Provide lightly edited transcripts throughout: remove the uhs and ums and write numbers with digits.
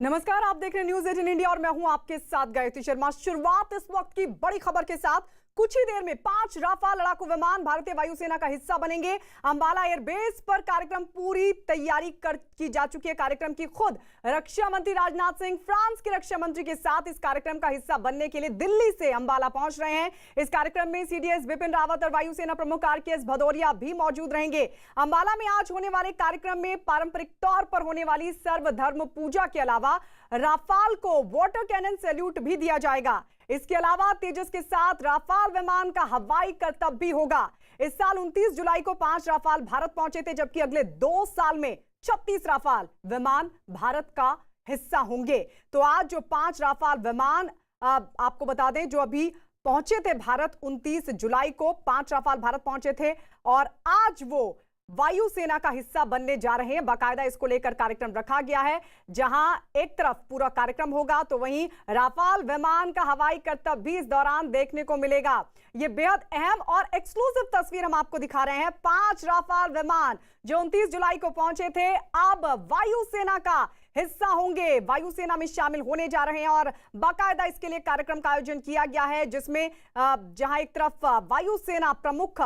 नमस्कार, आप देख रहे हैं न्यूज 18 इंडिया और मैं हूं आपके साथ गायत्री शर्मा। शुरुआत इस वक्त की बड़ी खबर के साथ। कुछ ही देर में 5 राफाल लड़ाकू विमान भारतीय वायुसेना का हिस्सा बनेंगे। अंबाला एयरबेस पर कार्यक्रम पूरी तैयारी की जा चुकी है। कार्यक्रम की खुद रक्षा मंत्री राजनाथ सिंह फ्रांस के रक्षा मंत्री के साथ इस कार्यक्रम का हिस्सा बनने के लिए दिल्ली से अंबाला पहुंच रहे हैं। इस कार्यक्रम में सीडीएस बिपिन रावत और वायुसेना प्रमुख आरकेएस भदौरिया भी मौजूद रहेंगे। अंबाला में आज होने वाले कार्यक्रम में पारंपरिक तौर पर होने वाली सर्वधर्म पूजा के अलावा राफाल को वाटर कैनन सैल्यूट भी दिया जाएगा। इसके अलावा तेजस के साथ राफाल विमान का हवाई करतब भी होगा। इस साल 29 जुलाई को 5 राफाल भारत पहुंचे थे, जबकि अगले 2 साल में 36 राफाल विमान भारत का हिस्सा होंगे। तो आज जो 5 राफाल विमान आपको बता दें जो अभी पहुंचे थे भारत, 29 जुलाई को 5 राफाल भारत पहुंचे थे और आज वो वायुसेना का हिस्सा बनने जा रहे हैं। बाकायदा इसको लेकर कार्यक्रम रखा गया है। जहां एक तरफ पूरा कार्यक्रम होगा तो वहीं राफाल विमान का हवाई करतब भी इस दौरान देखने को मिलेगा। यह बेहद अहम और एक्सक्लूसिव तस्वीर हम आपको दिखा रहे हैं। 5 राफाल विमान जो 29 जुलाई को पहुंचे थे अब वायुसेना का हिस्सा होंगे, वायुसेना में शामिल होने जा रहे हैं और बाकायदा इसके लिए कार्यक्रम का आयोजन किया गया है, जिसमें जहां एक तरफ वायुसेना प्रमुख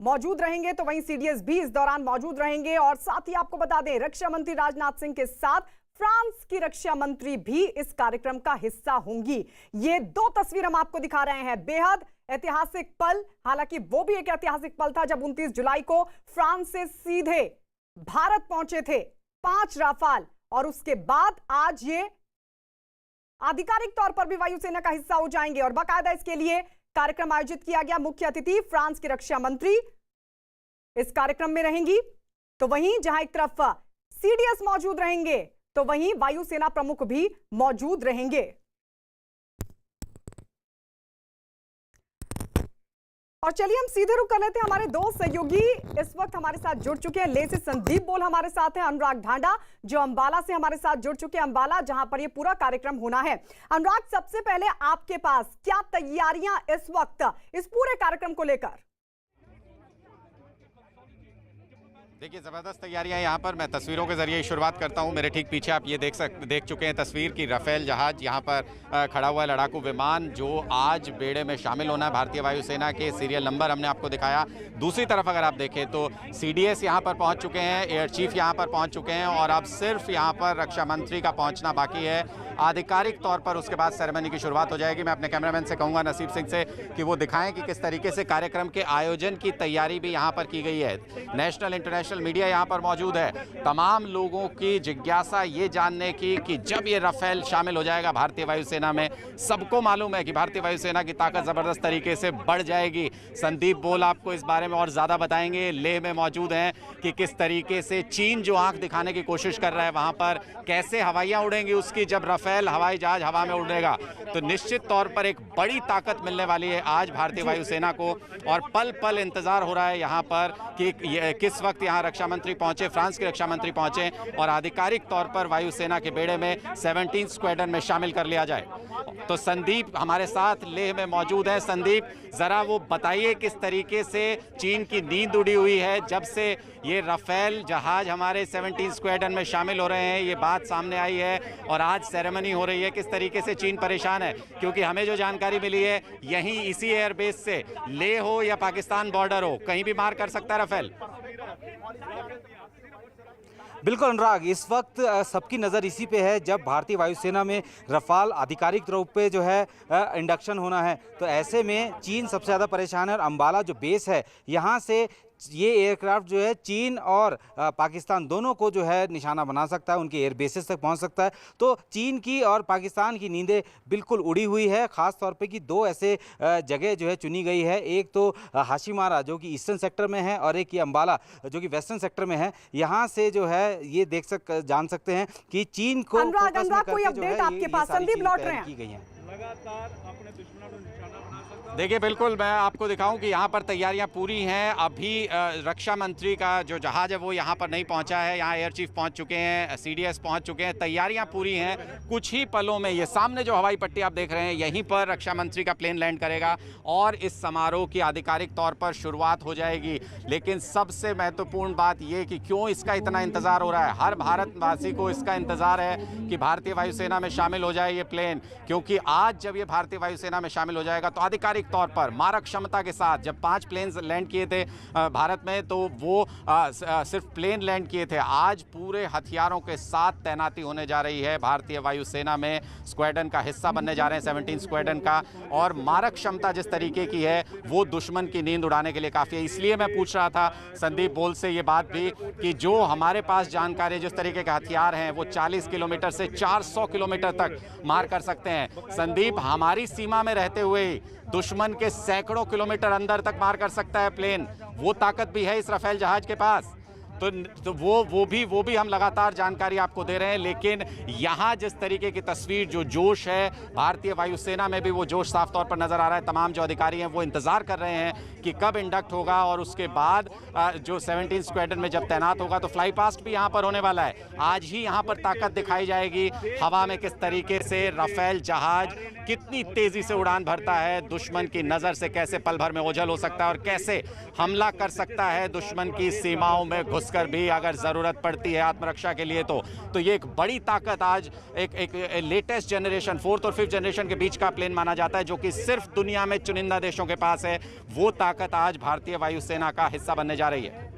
मौजूद रहेंगे तो वहीं सीडीएस भी इस दौरान मौजूद रहेंगे। और साथ ही आपको बता दें रक्षा मंत्री राजनाथ सिंह के साथ फ्रांस की रक्षा मंत्री भी इस कार्यक्रम का हिस्सा होंगी। ये 2 तस्वीर हम आपको दिखा रहे हैं। बेहद ऐतिहासिक पल, हालांकि वो भी एक ऐतिहासिक पल था जब 29 जुलाई को फ्रांस से सीधे भारत पहुंचे थे 5 राफाल और उसके बाद आज ये आधिकारिक तौर पर भी वायुसेना का हिस्सा हो जाएंगे। और बाकायदा इसके लिए कार्यक्रम आयोजित किया गया। मुख्य अतिथि फ्रांस की रक्षा मंत्री इस कार्यक्रम में रहेंगी, तो वहीं जहां एक तरफ सीडीएस मौजूद रहेंगे तो वहीं वायुसेना प्रमुख भी मौजूद रहेंगे। और चलिए हम सीधे रुक कर लेते हैं। हमारे 2 सहयोगी इस वक्त हमारे साथ जुड़ चुके हैं। ले से संदीप बोल हमारे साथ हैं, अनुराग ढांडा जो अंबाला से हमारे साथ जुड़ चुके हैं, अंबाला जहां पर ये पूरा कार्यक्रम होना है। अनुराग, सबसे पहले आपके पास क्या तैयारियां इस वक्त इस पूरे कार्यक्रम को लेकर? देखिए, ज़बरदस्त तैयारियां यहाँ पर। मैं तस्वीरों के जरिए शुरुआत करता हूँ। मेरे ठीक पीछे आप ये देख चुके हैं तस्वीर की राफेल जहाज यहाँ पर खड़ा हुआ है, लड़ाकू विमान जो आज बेड़े में शामिल होना है भारतीय वायुसेना के। सीरियल नंबर हमने आपको दिखाया। दूसरी तरफ अगर आप देखें तो सीडीएस यहाँ पर पहुँच चुके हैं, एयर चीफ यहाँ पर पहुँच चुके हैं और अब सिर्फ यहाँ पर रक्षा मंत्री का पहुँचना बाकी है आधिकारिक तौर पर। उसके बाद सेरेमनी की शुरुआत हो जाएगी। मैं अपने कैमरामैन से कहूँगा, नसीब सिंह से, कि वो दिखाएं कि किस तरीके से कार्यक्रम के आयोजन की तैयारी भी यहाँ पर की गई है। नेशनल इंटरनेशनल मीडिया यहाँ पर मौजूद है। तमाम लोगों की जिज्ञासा ये जानने की कि जब ये राफेल शामिल हो जाएगा भारतीय वायुसेना में, सबको मालूम है कि भारतीय वायुसेना की ताकत ज़बरदस्त तरीके से बढ़ जाएगी। संदीप बोल आपको इस बारे में और ज़्यादा बताएंगे। लेह में मौजूद हैं कि किस तरीके से चीन जो आंख दिखाने की कोशिश कर रहा है वहाँ पर कैसे हवाइयाँ उड़ेंगी उसकी, जब राफेल हवाई जहाज हवा में उड़ेगा तो निश्चित तौर पर एक बड़ी ताकत मिलने वाली है आज भारतीय वायुसेना को। और पल पल इंतजार हो रहा है यहाँ पर कि किस वक्त यहाँ रक्षा मंत्री पहुंचे, फ्रांस के रक्षा मंत्री पहुंचे और आधिकारिक तौर पर वायुसेना के बेड़े में 17 स्क्वाड्रन में शामिल कर लिया जाए। तो संदीप हमारे साथ लेह में मौजूद है। संदीप, जरा वो बताइए किस तरीके से चीन की नींद उड़ी हुई है जब से ये राफेल जहाज हमारे 17 स्क्वाड्रन में शामिल हो रहे हैं, ये बात सामने आई है और आज सेरेमनी हो रही है। किस तरीके से चीन परेशान है, क्योंकि हमें जो जानकारी मिली है यहीं इसी एयरबेस से, लेह हो या पाकिस्तान बॉर्डर हो, कहीं भी मार कर सकता है राफेल। बिल्कुल अनुराग, इस वक्त सबकी नज़र इसी पे है। जब भारतीय वायुसेना में रफाल आधिकारिक रूप पे जो है इंडक्शन होना है, तो ऐसे में चीन सबसे ज़्यादा परेशान है और अंबाला जो बेस है यहाँ से ये एयरक्राफ्ट जो है चीन और पाकिस्तान दोनों को जो है निशाना बना सकता है, उनके एयर बेसिस तक पहुंच सकता है। तो चीन की और पाकिस्तान की नींदें बिल्कुल उड़ी हुई है। ख़ास तौर पे कि 2 ऐसे जगह जो है चुनी गई है, एक तो हाशिमारा जो कि ईस्टर्न सेक्टर में है और एक ये अंबाला जो कि वेस्टर्न सेक्टर में है। यहाँ से जो है ये जान सकते हैं कि चीन को अनुराग कोई अपडेट आपके पास? संदीप लौट रहे हैं। की गई है लगातार अपने दुश्मनों को निशाना बना सकता देखिए बिल्कुल मैं आपको दिखाऊं कि यहाँ पर तैयारियां पूरी हैं। अभी रक्षा मंत्री का जो जहाज है वो यहाँ पर नहीं पहुँचा है। यहाँ एयर चीफ पहुँच चुके हैं, सीडीएस पहुँच चुके हैं, तैयारियां पूरी हैं। कुछ ही पलों में ये सामने जो हवाई पट्टी आप देख रहे हैं, यहीं पर रक्षा मंत्री का प्लेन लैंड करेगा और इस समारोह की आधिकारिक तौर पर शुरुआत हो जाएगी। लेकिन सबसे महत्वपूर्ण बात ये कि क्यों इसका इतना इंतजार हो रहा है। हर भारतवासी को इसका इंतजार है कि भारतीय वायुसेना में शामिल हो जाए ये प्लेन, क्योंकि आज जब ये भारतीय वायुसेना में शामिल हो जाएगा तो आधिकारिक तौर पर मारक क्षमता के साथ, जब 5 प्लेन्स लैंड किए थे भारत में तो वो सिर्फ प्लेन लैंड किए थे, आज पूरे हथियारों के साथ तैनाती होने जा रही है भारतीय वायुसेना में। स्क्वाड्रन का हिस्सा बनने जा रहे हैं 17 स्क्वाड्रन का, और मारक क्षमता जिस तरीके की है वो दुश्मन की नींद उड़ाने के लिए काफ़ी है। इसलिए मैं पूछ रहा था संदीप बोल से ये बात भी कि जो हमारे पास जानकारी, जिस तरीके के हथियार हैं वो 40 किलोमीटर से 400 किलोमीटर तक मार कर सकते हैं। संदीप, हमारी सीमा में रहते हुए दुश्मन के सैकड़ों किलोमीटर अंदर तक मार कर सकता है प्लेन। वो ताकत भी है इस राफेल जहाज के पास। तो वो भी हम लगातार जानकारी आपको दे रहे हैं। लेकिन यहाँ जिस तरीके की तस्वीर, जो जोश है भारतीय वायुसेना में भी, वो जोश साफ तौर पर नजर आ रहा है। तमाम जो अधिकारी हैं वो इंतजार कर रहे हैं कि कब इंडक्ट होगा और उसके बाद जो 17 स्क्वाड्रन में जब तैनात होगा तो फ्लाई पास्ट भी यहाँ पर होने वाला है। आज ही यहाँ पर ताकत दिखाई जाएगी। हवा में किस तरीके से राफेल जहाज कितनी तेजी से उड़ान भरता है, दुश्मन की नजर से कैसे पल भर में ओझल हो सकता है और कैसे हमला कर सकता है दुश्मन की सीमाओं में घुसकर भी, अगर जरूरत पड़ती है आत्मरक्षा के लिए। तो ये एक बड़ी ताकत आज एक लेटेस्ट जनरेशन, 4th और 5th जनरेशन के बीच का प्लेन माना जाता है, जो कि सिर्फ दुनिया में चुनिंदा देशों के पास है। वो ताकत आज भारतीय वायुसेना का हिस्सा बनने जा रही है।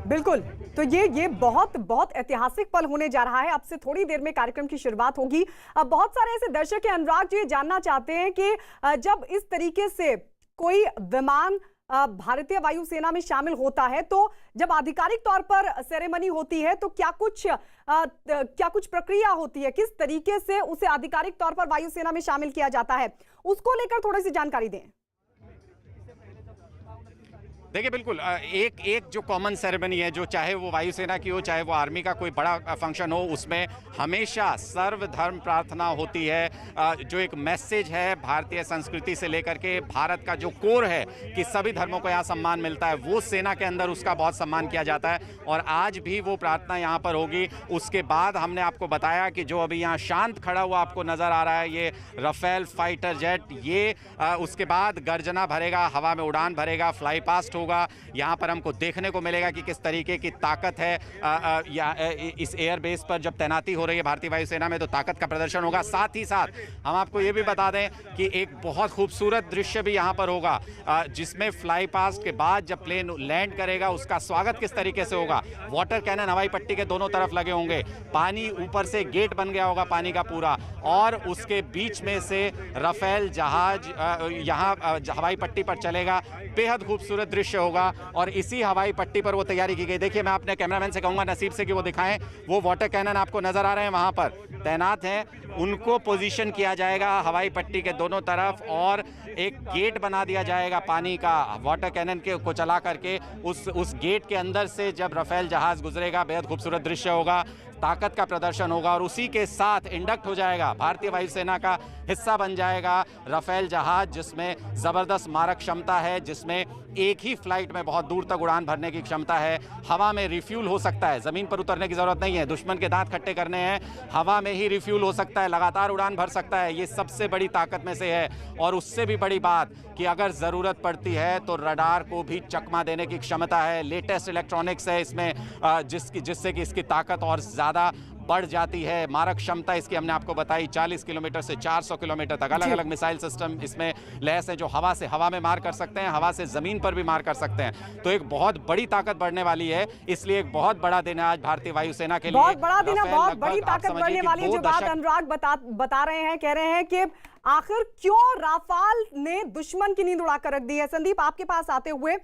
बिल्कुल, तो ये बहुत बहुत ऐतिहासिक पल होने जा रहा है। अब से थोड़ी देर में कार्यक्रम की शुरुआत होगी। अब बहुत सारे ऐसे दर्शक हैं अनुराग जी, ये जानना चाहते हैं कि जब इस तरीके से कोई विमान भारतीय वायुसेना में शामिल होता है तो जब आधिकारिक तौर पर सेरेमनी होती है तो क्या कुछ प्रक्रिया होती है, किस तरीके से उसे आधिकारिक तौर पर वायुसेना में शामिल किया जाता है, उसको लेकर थोड़ी सी जानकारी दें। देखिए बिल्कुल, एक जो कॉमन सेरेमनी है, जो चाहे वो वायुसेना की हो चाहे वो आर्मी का कोई बड़ा फंक्शन हो, उसमें हमेशा सर्वधर्म प्रार्थना होती है। जो एक मैसेज है भारतीय संस्कृति से लेकर के भारत का जो कोर है कि सभी धर्मों को यहाँ सम्मान मिलता है, वो सेना के अंदर उसका बहुत सम्मान किया जाता है और आज भी वो प्रार्थना यहाँ पर होगी। उसके बाद हमने आपको बताया कि जो अभी यहाँ शांत खड़ा हुआ आपको नज़र आ रहा है ये राफेल फाइटर जेट, ये उसके बाद गर्जना भरेगा, हवा में उड़ान भरेगा, फ्लाई पास्ट होगा। यहाँ पर हमको देखने को मिलेगा कि किस तरीके की ताकत है इस एयरबेस पर जब तैनाती हो रही है भारतीय वायुसेना में, तो ताकत का प्रदर्शन होगा। साथ ही साथ हम आपको ये भी बता दें कि एक बहुत खूबसूरत दृश्य भी यहाँ पर होगा, जिसमें फ्लाई पास्ट के बाद जब प्लेन लैंड करेगा उसका स्वागत किस तरीके से होगा। वाटर कैनन हवाई पट्टी के दोनों तरफ लगे होंगे, पानी ऊपर से गेट बन गया होगा पानी का पूरा, और उसके बीच में से राफेल जहाज यहाँ हवाई पट्टी पर चलेगा। बेहद खूबसूरत दृश्य होगा और इसी हवाई पट्टी पर वो तैयारी की गई। देखिए, मैं अपने कैमरामैन से कहूँगा नसीब से कि वो दिखाएं, वो वाटर कैनन आपको नजर आ रहे हैं वहाँ पर तैनात हैं, उनको पोजीशन किया जाएगा हवाई पट्टी के दोनों तरफ और एक गेट बना दिया जाएगा पानी का वाटर कैनन को चला करके। उस गेट के अंदर से जब राफेल जहाज गुजरेगा बेहद खूबसूरत दृश्य होगा, ताकत का प्रदर्शन होगा और उसी के साथ इंडक्ट हो जाएगा, भारतीय वायुसेना का हिस्सा बन जाएगा राफेल जहाज, जिसमें ज़बरदस्त मारक क्षमता है, जिसमें एक ही फ्लाइट में बहुत दूर तक उड़ान भरने की क्षमता है। हवा में रिफ्यूल हो सकता है, ज़मीन पर उतरने की ज़रूरत नहीं है, दुश्मन के दांत खट्टे करने हैं, हवा में ही रिफ्यूल हो सकता है, लगातार उड़ान भर सकता है। ये सबसे बड़ी ताकत में से है। और उससे भी बड़ी बात कि अगर ज़रूरत पड़ती है तो रडार को भी चकमा देने की क्षमता है। लेटेस्ट इलेक्ट्रॉनिक्स है इसमें, जिससे कि इसकी ताकत और ज़्यादा बढ़ जाती है। मारक क्षमता इसकी हमने आपको बताई 40 किलोमीटर से 400 किलोमीटर तक। अलग अलग मिसाइल सिस्टम इसमें लैस है, जो हवा से हवा में मार कर सकते हैं, हवा से ज़मीन पर भी मार कर सकते हैं। तो एक बहुत बड़ी ताकत बढ़ने वाली है, इसलिए एक बहुत बड़ा दिन है आज भारतीय वायुसेना के लिए। बहुत बड़ा दिन है, बहुत बड़ी ताकत बढ़ने वाली है। जो बात अनुराग बता रहे हैं, कह रहे हैं कि आखिर क्यों राफेल ने दुश्मन की नींद उड़ाकर रख दी है। संदीप, आपके पास आते हुए,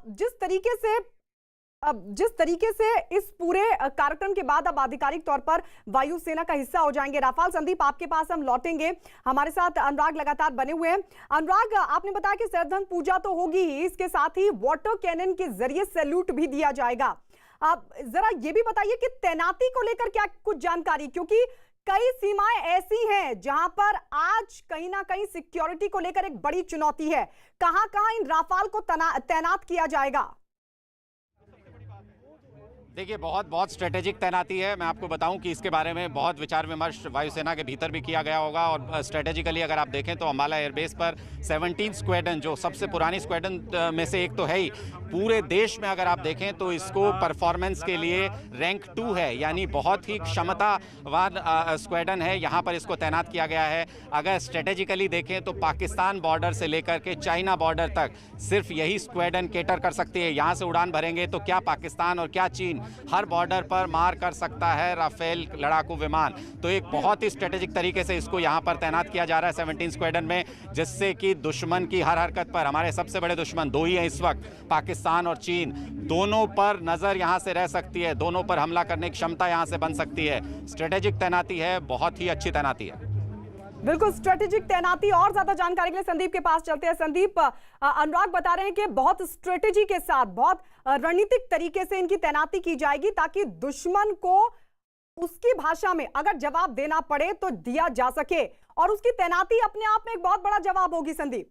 जिस तरीके से इस पूरे कार्यक्रम के बाद अब आधिकारिक तौर पर वायुसेना का हिस्सा हो जाएंगे राफेल। संदीप, आपके पास हम लौटेंगे, हमारे साथ अनुराग लगातार बने हुए हैं। अनुराग, आपने बताया कि सर्वधर्म पूजा तो होगी ही, इसके साथ ही वाटर कैनन के जरिए सैल्यूट भी दिया जाएगा। आप जरा ये भी बताइए कि तैनाती को लेकर क्या कुछ जानकारी, क्योंकि कई सीमाएं ऐसी हैं जहां पर आज कहीं ना कहीं सिक्योरिटी को लेकर एक बड़ी चुनौती है। कहां-कहां इन राफाल को तैनात किया जाएगा? देखिए, बहुत स्ट्रेटेजिक तैनाती है। मैं आपको बताऊं कि इसके बारे में बहुत विचार विमर्श वायुसेना के भीतर भी किया गया होगा और स्ट्रेटेजिकली अगर आप देखें तो अंबाला एयरबेस पर 17 स्क्वाड्रन, जो सबसे पुरानी स्क्वाड्रन में से एक तो है ही, पूरे देश में अगर आप देखें तो इसको परफॉर्मेंस के लिए रैंक 2 है, यानी बहुत ही क्षमतावान स्क्वाड्रन है। यहाँ पर इसको तैनात किया गया है। अगर स्ट्रेटेजिकली देखें तो पाकिस्तान बॉर्डर से लेकर के चाइना बॉर्डर तक सिर्फ यही स्क्वाड्रन केटर कर सकती है। यहाँ से उड़ान भरेंगे तो क्या पाकिस्तान और क्या चीन हर बॉर्डर पर मार कर सकता है राफेल लड़ाकू विमान। तो एक बहुत ही स्ट्रेटेजिक तरीके से इसको यहाँ पर तैनात किया जा रहा है 17 स्क्वाड्रन में, जिससे कि दुश्मन की हर हरकत पर, हमारे सबसे बड़े दुश्मन दो ही हैं इस वक्त, पाकिस्तान और चीन, दोनों पर नजर यहाँ से रह सकती है, दोनों पर हमला करने की क्षमता यहाँ से बन सकती है। स्ट्रेटेजिक तैनाती है, बहुत ही अच्छी तैनाती है। बिल्कुल स्ट्रेटेजिक तैनाती। और ज्यादा जानकारी के लिए संदीप के पास चलते हैं। संदीप, अनुराग बता रहे हैं कि बहुत स्ट्रेटेजी के साथ, बहुत रणनीतिक तरीके से इनकी तैनाती की जाएगी ताकि दुश्मन को उसकी भाषा में अगर जवाब देना पड़े तो दिया जा सके, और उसकी तैनाती अपने आप में एक बहुत बड़ा जवाब होगी। संदीप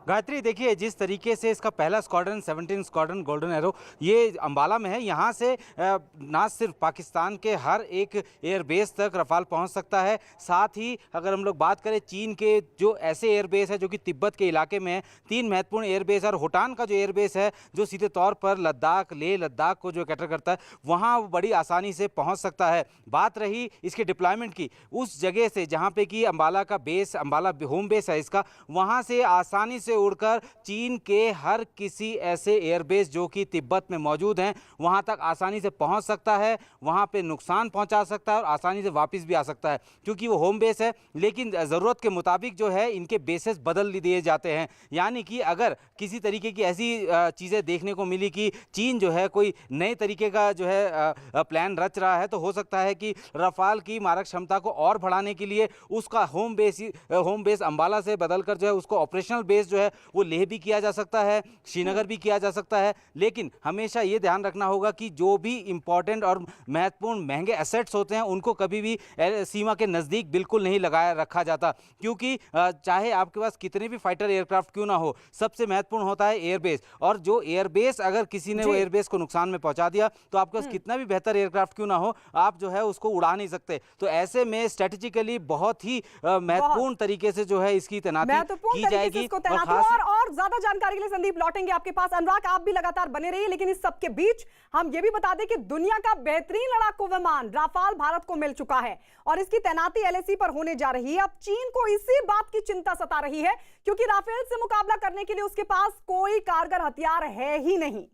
गायत्री, देखिए जिस तरीके से इसका पहला स्क्वाड्रन 17 स्क्वाड्रन गोल्डन एरो ये अंबाला में है, यहाँ से ना सिर्फ पाकिस्तान के हर एक एयरबेस तक रफाल पहुँच सकता है, साथ ही अगर हम लोग बात करें चीन के जो ऐसे एयरबेस है जो कि तिब्बत के इलाके में है, 3 महत्वपूर्ण एयरबेस और भूटान का जो एयरबेस है जो सीधे तौर पर लद्दाख, लेह लद्दाख को जो कैटर करता है, वहाँ बड़ी आसानी से पहुँच सकता है। बात रही इसके डिप्लॉयमेंट की, उस जगह से जहाँ पे कि अंबाला का बेस, अंबाला होम बेस है इसका, वहाँ से आसानी से उड़कर चीन के हर किसी ऐसे एयरबेस जो कि तिब्बत में मौजूद हैं वहां तक आसानी से पहुंच सकता है, वहां पे नुकसान पहुंचा सकता है और आसानी से वापस भी आ सकता है, क्योंकि वो होम बेस है। लेकिन ज़रूरत के मुताबिक जो है इनके बेसेस बदल दिए जाते हैं, यानी कि अगर किसी तरीके की ऐसी चीज़ें देखने को मिली कि चीन जो है कोई नए तरीके का जो है प्लान रच रहा है, तो हो सकता है कि रफाल की मारक क्षमता को और बढ़ाने के लिए उसका होम बेस अंबाला से बदलकर जो है उसको ऑपरेशनल बेस जो है वो लेह भी किया जा सकता है, श्रीनगर भी किया जा सकता है। लेकिन हमेशा ये ध्यान रखना होगा कि जो भी इंपॉर्टेंट और महत्वपूर्ण महंगे एसेट्स होते हैं उनको कभी भी सीमा के नज़दीक बिल्कुल नहीं रखा जाता, क्योंकि चाहे आपके पास कितने भी फाइटर एयरक्राफ्ट क्यों ना हो, सबसे महत्वपूर्ण होता है एयरबेस। और जो एयरबेस अगर किसी ने वो एयरबेस को नुकसान में पहुंचा दिया तो आपके पास कितना भी बेहतर एयरक्राफ्ट क्यों ना हो, आप जो है उसको उड़ा नहीं सकते। तो ऐसे में स्ट्रेटेजिकली बहुत ही महत्वपूर्ण तरीके से जो है इसकी तैनाती की जाएगी। और ज्यादा जानकारी के लिए संदीप लौटेंगे आपके पास। अनुराग, आप भी लगातार बने रहिए। लेकिन इस सबके बीच हम ये भी बता दें कि दुनिया का बेहतरीन लड़ाकू विमान राफाल भारत को मिल चुका है और इसकी तैनाती एलएसी पर होने जा रही है। अब चीन को इसी बात की चिंता सता रही है क्योंकि राफेल से मुकाबला करने के लिए उसके पास कोई कारगर हथियार है ही नहीं।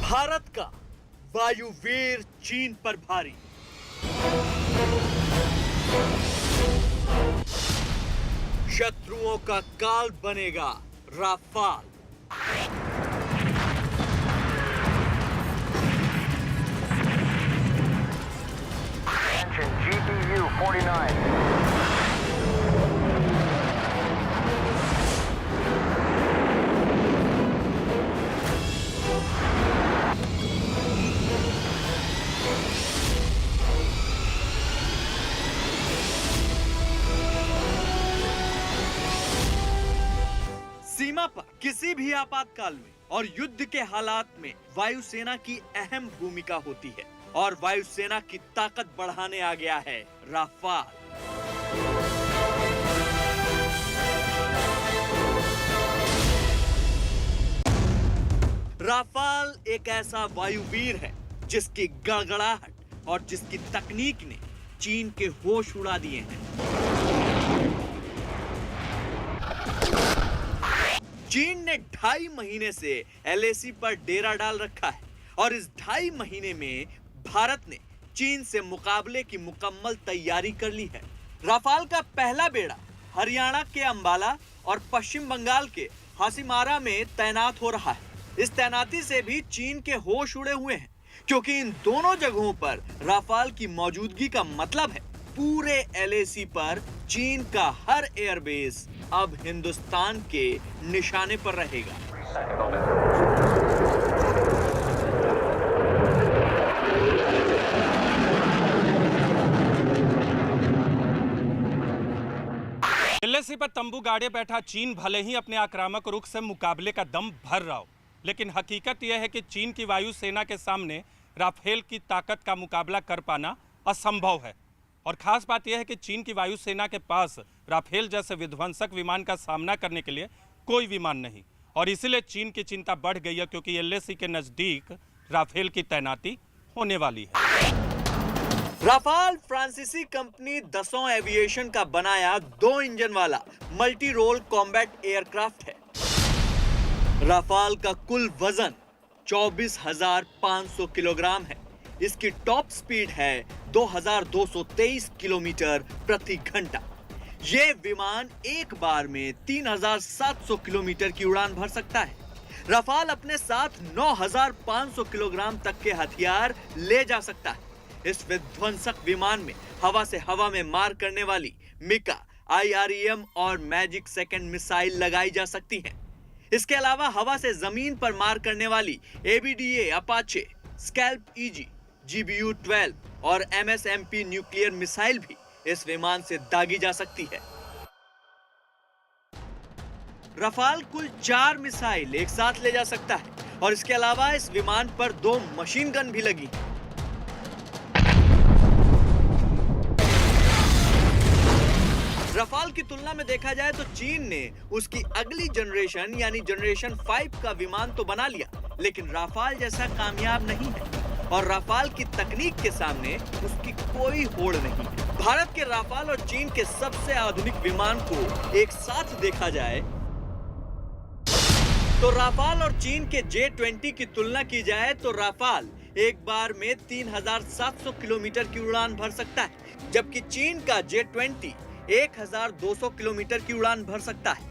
भारत का वायुवीर चीन पर भारी, शत्रुओं का काल बनेगा राफाल। GPU 49. सीमा पर किसी भी आपातकाल में और युद्ध के हालात में वायुसेना की अहम भूमिका होती है और वायुसेना की ताकत बढ़ाने आ गया है राफाल। राफाल एक ऐसा वायुवीर है जिसकी गड़गड़ाहट और जिसकी तकनीक ने चीन के होश उड़ा दिए हैं। चीन ने 2.5 महीने से एलएसी पर डेरा डाल रखा है और इस 2.5 महीने में भारत ने चीन से मुकाबले की मुकम्मल तैयारी कर ली है। राफाल का पहला बेड़ा हरियाणा के अंबाला और पश्चिम बंगाल के हासीमारा में तैनात हो रहा है। इस तैनाती से भी चीन के होश उड़े हुए हैं, क्योंकि इन दोनों जगहों पर राफाल की मौजूदगी का मतलब है पूरे एलएसी पर चीन का हर एयरबेस अब हिंदुस्तान के निशाने पर रहेगा। एलएसी पर तंबू गाड़े बैठा चीन भले ही अपने आक्रामक रुख से मुकाबले का दम भर रहा हो, लेकिन हकीकत यह है कि चीन की वायुसेना के सामने राफेल की ताकत का मुकाबला कर पाना असंभव है। और खास बात यह है कि चीन की वायुसेना के पास राफेल जैसे विध्वंसक विमान का सामना करने के लिए कोई विमान नहीं, और इसीलिए चीन की चिंता बढ़ गई है, क्योंकि एलएसी के नजदीक राफेल की तैनाती होने वाली है। राफाल फ्रांसीसी कंपनी दसों एविएशन का बनाया 2 इंजन वाला मल्टी रोल कॉम्बैट एयरक्राफ्ट है। राफाल का कुल वजन 24,500 किलोग्राम है। इसकी टॉप स्पीड है 2,223 किलोमीटर प्रति घंटा। ये विमान एक बार में 3,700 किलोमीटर की उड़ान भर सकता है। राफाल अपने साथ 9,500 किलोग्राम तक के हथियार ले जा सकता है। इस विध्वंसक विमान में हवा से हवा में मार करने वाली मिका, IREM और मैजिक सेकंड मिसाइल लगाई जा सकती हैं। इसके अलावा हवा से जमीन पर मार करने वाली ABDA Apache, scalp EG, GBU-12 और MSMP न्यूक्लियर मिसाइल भी इस विमान से दागी जा सकती है। राफाल कुल 4 मिसाइल एक साथ ले जा सकता है, और इसके अलावा इस विमान पर 2 मशीन गन भी लगी हैं। राफाल की तुलना में देखा जाए तो चीन ने उसकी अगली जनरेशन यानी जनरेशन 5 का विमान तो बना लिया, लेकिन राफाल जैसा कामयाब नहीं है, और राफाल की तकनीक के सामने उसकी कोई होड़ नहीं। भारत के राफाल और चीन के सबसे आधुनिक विमान को एक साथ देखा जाए तो राफाल और चीन के J-20 की तुलना की जाए तो राफाल एक बार में 3,700 किलोमीटर की उड़ान भर सकता है, जबकि चीन का J-20 1,200 किलोमीटर की उड़ान भर सकता है,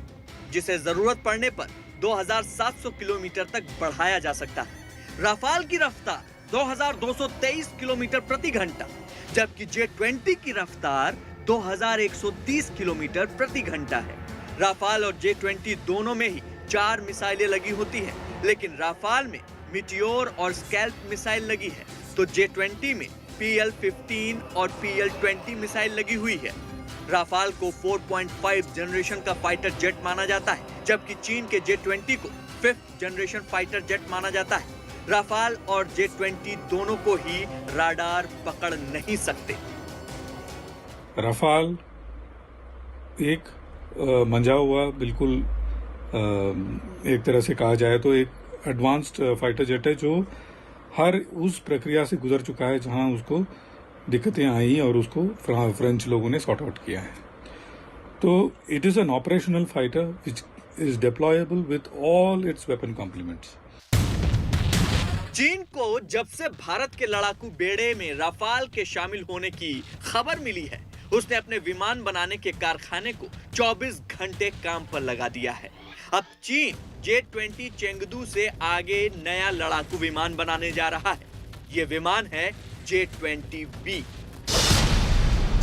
जिसे जरूरत पड़ने पर 2,700 किलोमीटर तक बढ़ाया जा सकता है। राफाल की रफ्तार 2,223 किलोमीटर प्रति घंटा, जबकि J-20 की रफ्तार 2,130 किलोमीटर प्रति घंटा है। राफाल और J-20 दोनों में ही 4 मिसाइलें लगी होती हैं, लेकिन राफाल में मिटियोर और स्कैल्प मिसाइल लगी है, तो J-20 में PL-15 और PL-20 मिसाइल लगी हुई है। राफाल को 4.5 जनरेशन का फाइटर जेट माना जाता है, जबकि चीन के J-20 को 5th जनरेशन फाइटर जेट माना जाता है। राफाल और J-20 दोनों को ही राडार पकड़ नहीं सकते। राफाल एक मंजा हुआ बिल्कुल एक तरह से कहा जाए तो एक एडवांस्ड फाइटर जेट है, जो हर उस प्रक्रिया से गुजर चुका है जहां उसको दिक्कतें आई और उसको फ्रेंच लोगों ने सॉर्ट आउट किया है। तो it is an operational fighter which is deployable with all its weapon complements. चीन को जब से भारत के लड़ाकू बेड़े में राफाल के शामिल होने की खबर मिली है, उसने अपने विमान बनाने के कारखाने को 24 घंटे काम पर लगा दिया है। अब चीन J-20 चेंगदू से आगे नया लड़ाकू विमान बनाने जा रहा है। ये विमान है J-20B।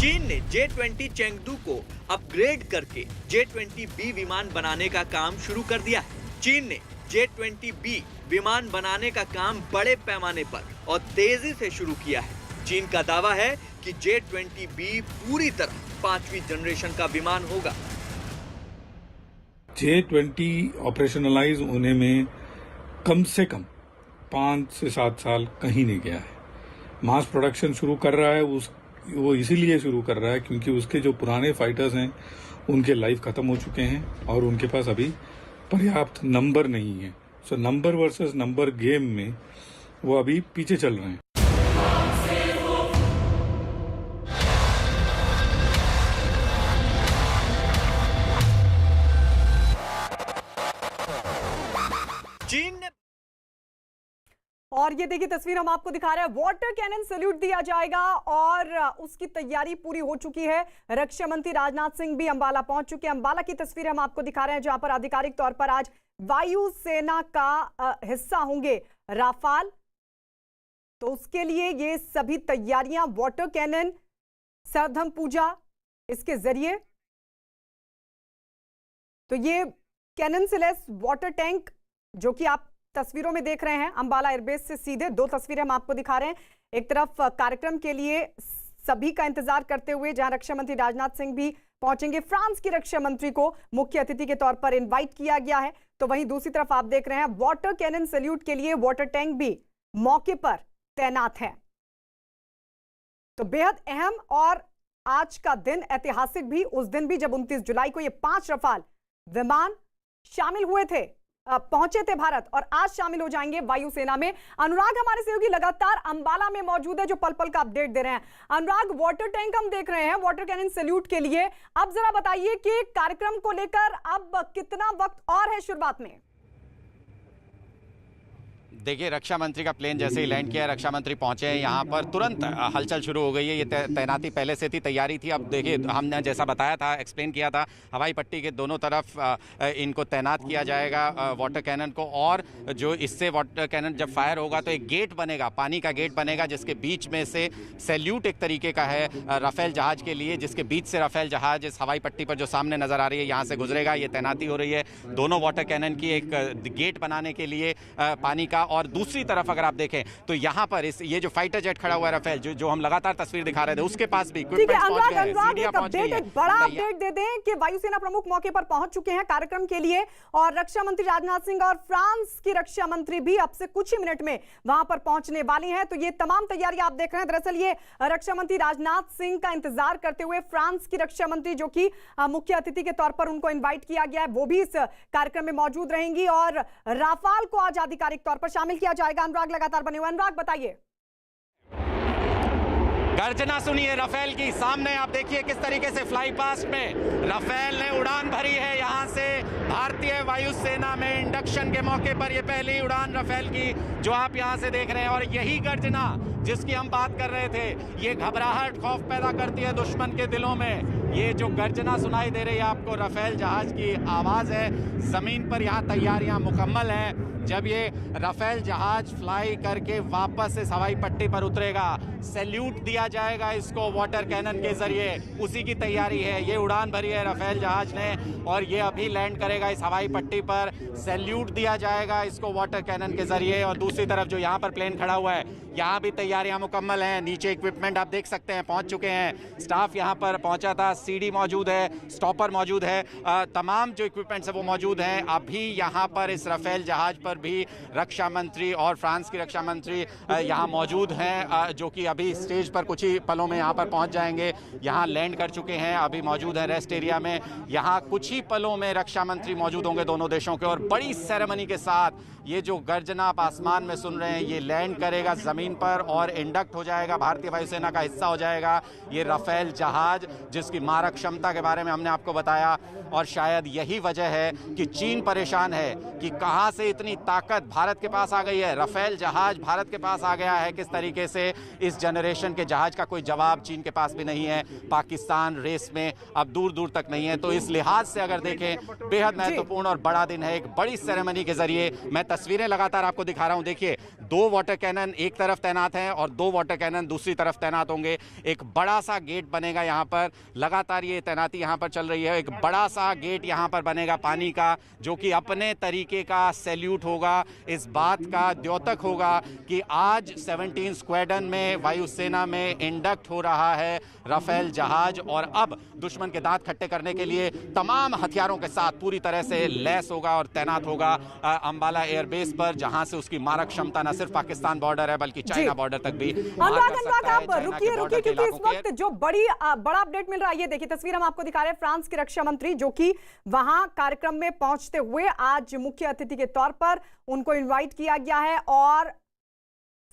चीन ने J-20 चेंगदू को अपग्रेड करके J-20B विमान बनाने का काम शुरू कर दिया है। चीन ने J-20B विमान बनाने का काम बड़े पैमाने पर और तेजी से शुरू किया है। चीन का दावा है कि J-20B पूरी तरह 5वीं जनरेशन का विमान होगा। J-20 ऑपरेशनलाइज होने में कम से कम 5 से 7 साल कहीं नहीं गया है। मास प्रोडक्शन शुरू कर रहा है, वो इसीलिए शुरू कर रहा है क्योंकि उसके जो पुराने फाइटर्स हैं उनके लाइफ खत्म हो चुके हैं और उनके पास अभी पर्याप्त नंबर नहीं है। So number versus number game में वो अभी पीछे चल रहे हैं। चीन ने और ये देखिए तस्वीर हम आपको दिखा रहे हैं, वाटर कैनन सैल्यूट दिया जाएगा और उसकी तैयारी पूरी हो चुकी है। रक्षा मंत्री राजनाथ सिंह भी अंबाला पहुंच चुके हैं। अंबाला की तस्वीर हम आपको दिखा रहे हैं जहां पर आधिकारिक तौर पर आज वायुसेना का हिस्सा होंगे राफाल। तो उसके लिए ये सभी तैयारियां, वाटर कैनन, सर्वधर्म पूजा इसके जरिए, तो ये कैनन से लैस वाटर टैंक जो कि आप तस्वीरों में देख रहे हैं अंबाला एयरबेस से सीधे दो तस्वीरें हम आपको दिखा रहे हैं। एक तरफ कार्यक्रम के लिए सभी का इंतजार करते हुए जहां रक्षा मंत्री राजनाथ सिंह भी पहुंचेंगे, फ्रांस की रक्षा मंत्री को मुख्य अतिथि के तौर पर इनवाइट किया गया है। तो वहीं दूसरी तरफ आप देख रहे हैं वाटर कैनन सैल्यूट के लिए वाटर टैंक भी मौके पर तैनात है। तो बेहद अहम और आज का दिन ऐतिहासिक भी, उस दिन भी जब 29 जुलाई को ये 5 रफाल विमान शामिल हुए थे, पहुंचे थे भारत, और आज शामिल हो जाएंगे वायुसेना में। अनुराग हमारे सहयोगी लगातार अंबाला में मौजूद है जो पल पल का अपडेट दे रहे हैं। अनुराग, वाटर टैंक हम देख रहे हैं वाटर कैनन सैल्यूट के लिए, अब जरा बताइए कि कार्यक्रम को लेकर अब कितना वक्त और है शुरुआत में? देखिए, रक्षा मंत्री का प्लेन जैसे ही लैंड किया, रक्षा मंत्री पहुंचे हैं यहाँ पर, तुरंत हलचल शुरू हो गई है। ये तैनाती पहले से थी, तैयारी थी। अब देखिए, हमने जैसा बताया था, एक्सप्लेन किया था, हवाई पट्टी के दोनों तरफ इनको तैनात किया जाएगा वाटर कैनन को। और जो इससे वाटर कैनन जब फायर होगा तो एक गेट बनेगा, पानी का गेट बनेगा, जिसके बीच में से सैल्यूट एक तरीके का है राफेल जहाज के लिए, जिसके बीच से राफेल जहाज इस हवाई पट्टी पर जो सामने नजर आ रही है यहाँ से गुजरेगा। ये तैनाती हो रही है दोनों वाटर कैनन की, एक गेट बनाने के लिए पानी का। और दूसरी तरफ अगर आप देखें तो यहाँ पर ये जो फाइटर जेट खड़ा हुआ है राफेल, जो हम लगातार तस्वीर दिखा रहे थे, उसके पास भी ठीक है। अनुराग एक बड़ा अपडेट दे दें कि वायुसेना प्रमुख मौके पर पहुंच चुके हैं कार्यक्रम के लिए, और रक्षा मंत्री राजनाथ सिंह और फ्रांस की रक्षा मंत्री भी अब से कुछ ही मिनट में वहां पर पहुंचने वाली हैं। तो ये तमाम तैयारी आप देख रहे हैं, दरअसल ये रक्षा मंत्री राजनाथ सिंह का इंतजार करते हुए फ्रांस की रक्षा मंत्री जो कि मुख्य अतिथि के तौर पर उनको इन्वाइट किया गया है, वो भी इस कार्यक्रम में मौजूद रहेंगी और राफाल को आज आधिकारिक तौर पर शामिल किया जाएगा। अनुराग लगातार बने हुए, अनुराग बताइए। गर्जना सुनिए राफेल की, सामने आप देखिए किस तरीके से फ्लाई पास्ट में राफेल ने उड़ान भरी है। यहां से भारतीय वायुसेना में इंडक्शन के मौके पर ये पहली उड़ान राफेल की जो आप यहां से देख रहे हैं। और यही गर्जना जिसकी हम बात कर रहे थे, ये घबराहट, खौफ पैदा करती है दुश्मन के दिलों में। ये जो गर्जना सुनाई दे रही है आपको, राफेल जहाज की आवाज है। जमीन पर यहाँ तैयारियां मुकम्मल हैं। जब ये राफेल जहाज फ्लाई करके वापस इस हवाई पट्टी पर उतरेगा, सैल्यूट दिया जाएगा इसको वाटर कैनन के जरिए, उसी की तैयारी है। ये उड़ान भरी है राफेल जहाज ने और ये अभी लैंड करेगा इस हवाई पट्टी पर। सैल्यूट दिया जाएगा इसको वाटर कैनन के जरिए। और दूसरी तरफ जो यहाँ पर प्लेन खड़ा हुआ है, यहाँ भी तैयारियां मुकम्मल हैं। नीचे इक्विपमेंट आप देख सकते हैं पहुंच चुके हैं। स्टाफ यहाँ पर पहुंचा था, सीडी मौजूद है, स्टॉपर मौजूद है, तमाम जो इक्विपमेंट्स है वो मौजूद हैं। अभी यहाँ पर इस राफेल जहाज पर भी रक्षा मंत्री और फ्रांस की रक्षा मंत्री यहाँ मौजूद हैं, जो कि अभी स्टेज पर कुछ ही पलों में यहाँ पर पहुँच जाएंगे। यहाँ लैंड कर चुके हैं, अभी मौजूद है रेस्ट एरिया में। यहाँ कुछ ही पलों में रक्षा मंत्री मौजूद होंगे दोनों देशों के, और बड़ी सेरेमनी के साथ ये जो गर्जना आप आसमान में सुन रहे हैं, ये लैंड करेगा जमीन पर और इंडक्ट हो जाएगा, भारतीय वायुसेना का हिस्सा हो जाएगा ये राफेल जहाज, जिसकी मारक क्षमता के बारे में हमने आपको बताया। और शायद यही वजह है कि चीन परेशान है कि कहां से इतनी ताकत भारत के पास आ गई है। राफेल जहाज भारत के पास आ गया है किस तरीके से, इस जनरेशन के जहाज का कोई जवाब चीन के पास भी नहीं है। पाकिस्तान रेस में अब दूर दूर तक नहीं है। तो इस लिहाज से अगर देखें, बेहद महत्वपूर्ण और बड़ा दिन है। एक बड़ी सेरेमनी के जरिए मैं तस्वीरें लगातार आपको दिखा रहा हूं। देखिए, 2 वाटर कैनन एक तरफ तैनात हैं और 2 वाटर कैनन दूसरी तरफ तैनात होंगे। एक बड़ा सा गेट बनेगा यहाँ पर, लगातार ये तैनाती यहाँ पर चल रही है। एक बड़ा सा गेट यहाँ पर बनेगा पानी का, जो कि अपने तरीके का सैल्यूट होगा, इस बात का द्योतक होगा कि आज 17 स्क्वाड्रन में वायुसेना में इंडक्ट हो रहा है राफेल जहाज। और अब दुश्मन के दांत खट्टे करने के लिए तमाम हथियारों के साथ पूरी तरह से लैस होगा और तैनात होगा अंबाला एयरबेस पर, जहां से उसकी मारक क्षमता न सिर्फ पाकिस्तान बॉर्डर है बल्कि चाइना बॉर्डर तक भी। अनुराग आप रुकिए क्योंकि इस वक्त जो बड़ा अपडेट मिल रहा है, ये देखिए तस्वीर हम आपको दिखा रहे हैं। फ्रांस के रक्षा मंत्री जो कि वहां कार्यक्रम में पहुंचते हुए आज मुख्य अतिथि के तौर पर उनको इनवाइट किया गया है, और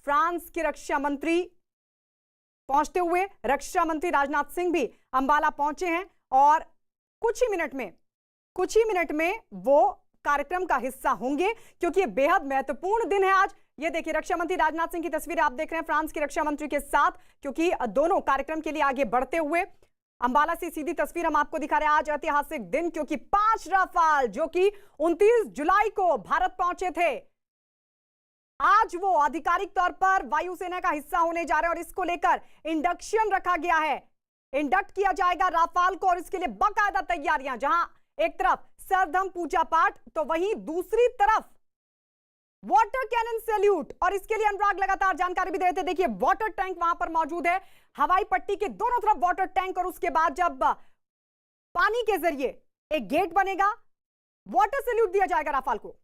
फ्रांस के रक्षा मंत्री पहुंचते हुए रक्षा मंत्री राजनाथ सिंह भी अंबाला पहुंचे हैं और कुछ ही मिनट में वो कार्यक्रम का हिस्सा होंगे, क्योंकि ये बेहद महत्वपूर्ण दिन है आज। ये देखिए रक्षा मंत्री राजनाथ सिंह की तस्वीर आप देख रहे हैं फ्रांस के रक्षा मंत्री के साथ, क्योंकि दोनों कार्यक्रम के लिए आगे बढ़ते हुए। अंबाला से सीधी तस्वीर हम आपको दिखा रहे हैं। आज ऐतिहासिक दिन, क्योंकि 5 राफाल जो कि 29 जुलाई को भारत पहुंचे थे, आज वो आधिकारिक तौर पर वायुसेना का हिस्सा होने जा रहे हैं और इसको लेकर इंडक्शन रखा गया है। इंडक्ट किया जाएगा राफाल को और इसके लिए बाकायदा तैयारियां, जहां एक तरफ सरधम पूजा पाठ तो वहीं दूसरी तरफ वाटर कैनन सैल्यूट, और इसके लिए अनुराग लगातार जानकारी भी दे रहे थे। देखिए वाटर टैंक वहां पर मौजूद है, हवाई पट्टी के दोनों तरफ वाटर टैंक, और उसके बाद जब पानी के जरिए एक गेट बनेगा, वाटर सैल्यूट दिया जाएगा राफाल को।